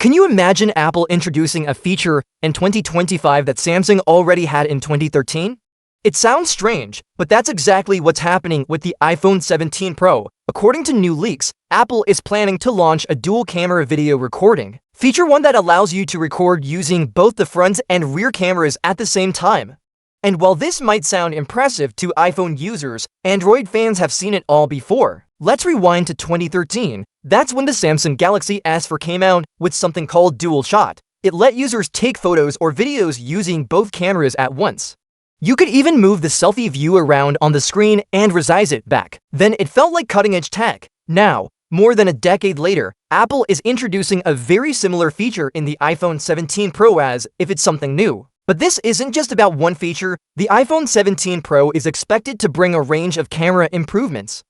Can you imagine Apple introducing a feature in 2025 that Samsung already had in 2013? It sounds strange, but that's exactly what's happening with the iPhone 17 Pro. According to new leaks, Apple is planning to launch a dual-camera video recording feature, one that allows you to record using both the front and rear cameras at the same time. And while this might sound impressive to iPhone users, Android fans have seen it all before. Let's rewind to 2013. That's when the Samsung Galaxy S4 came out with something called Dual Shot. It let users take photos or videos using both cameras at once. You could even move the selfie view around on the screen and resize it back. Then it felt like cutting-edge tech. Now, more than a decade later, Apple is introducing a very similar feature in the iPhone 17 Pro as if it's something new. But this isn't just about one feature. The iPhone 17 Pro is expected to bring a range of camera improvements.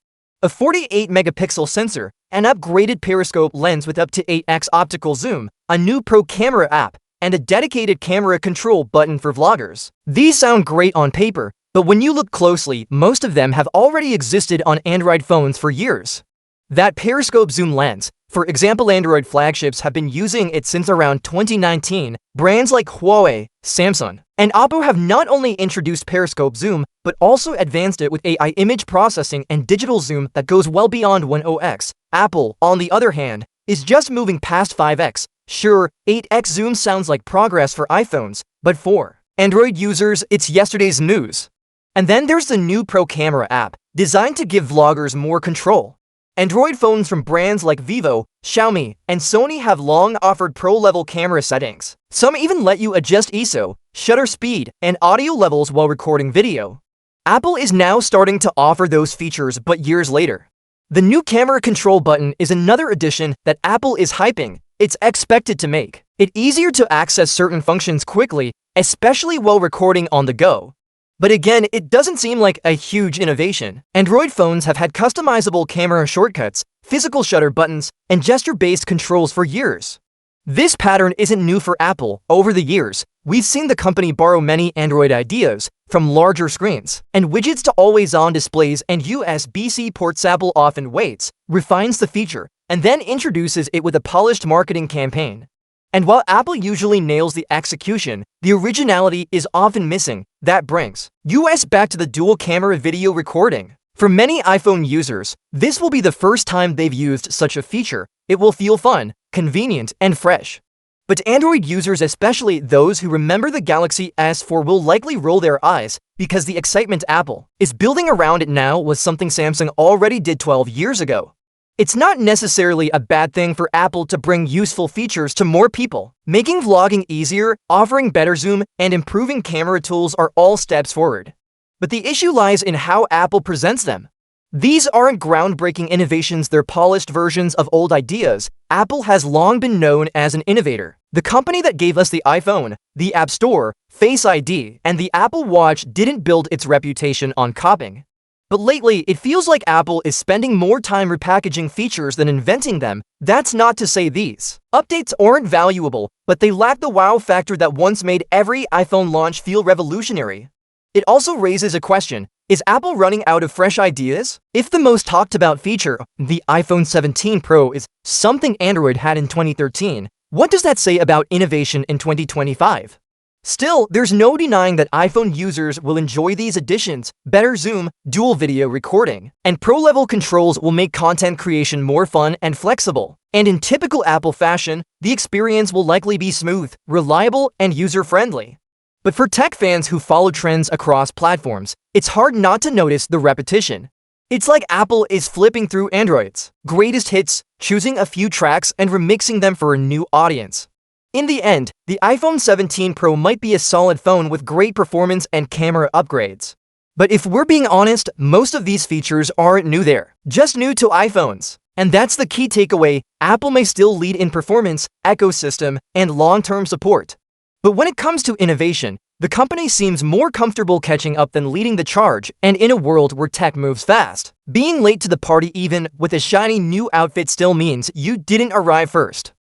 A 48-megapixel sensor, an upgraded periscope lens with up to 8x optical zoom, a new Pro Camera app, and a dedicated camera control button for vloggers. These sound great on paper, but when you look closely, most of them have already existed on Android phones for years. That periscope zoom lens, for example, Android flagships have been using it since around 2019. Brands like Huawei, Samsung, and Oppo have not only introduced periscope zoom, but also advanced it with AI image processing and digital zoom that goes well beyond 10x. Apple, on the other hand, is just moving past 5x. Sure, 8x zoom sounds like progress for iPhones, but for Android users, it's yesterday's news. And then there's the new Pro Camera app, designed to give vloggers more control. Android phones from brands like Vivo, Xiaomi, and Sony have long offered pro-level camera settings. Some even let you adjust ISO, shutter speed, and audio levels while recording video. Apple is now starting to offer those features, but years later. The new camera control button is another addition that Apple is hyping. It's expected to make it easier to access certain functions quickly, especially while recording on the go. But again, it doesn't seem like a huge innovation. Android phones have had customizable camera shortcuts, physical shutter buttons, and gesture-based controls for years. This pattern isn't new for Apple. Over the years, we've seen the company borrow many Android ideas, from larger screens and widgets to always-on displays and USB-C ports. Apple often waits, refines the feature, and then introduces it with a polished marketing campaign. And while Apple usually nails the execution, the originality is often missing. That brings us back to the dual-camera video recording. For many iPhone users, this will be the first time they've used such a feature. It will feel fun, convenient, and fresh. But Android users, especially those who remember the Galaxy S4, will likely roll their eyes because the excitement Apple is building around it now was something Samsung already did 12 years ago. It's not necessarily a bad thing for Apple to bring useful features to more people. Making vlogging easier, offering better zoom, and improving camera tools are all steps forward. But the issue lies in how Apple presents them. These aren't groundbreaking innovations, they're polished versions of old ideas. Apple has long been known as an innovator. The company that gave us the iPhone, the App Store, Face ID, and the Apple Watch didn't build its reputation on copying. But lately, it feels like Apple is spending more time repackaging features than inventing them. That's not to say these updates aren't valuable, but they lack the wow factor that once made every iPhone launch feel revolutionary. It also raises a question: is Apple running out of fresh ideas? If the most talked about feature, the iPhone 17 Pro, is something Android had in 2013, what does that say about innovation in 2025? Still, there's no denying that iPhone users will enjoy these additions. Better zoom, dual video recording, and pro-level controls will make content creation more fun and flexible. And in typical Apple fashion, the experience will likely be smooth, reliable, and user-friendly. But for tech fans who follow trends across platforms, it's hard not to notice the repetition. It's like Apple is flipping through Android's greatest hits, choosing a few tracks and remixing them for a new audience. In the end, the iPhone 17 Pro might be a solid phone with great performance and camera upgrades. But if we're being honest, most of these features aren't new, they're just new to iPhones. And that's the key takeaway: Apple may still lead in performance, ecosystem, and long-term support. But when it comes to innovation, the company seems more comfortable catching up than leading the charge, and in a world where tech moves fast, being late to the party even with a shiny new outfit still means you didn't arrive first.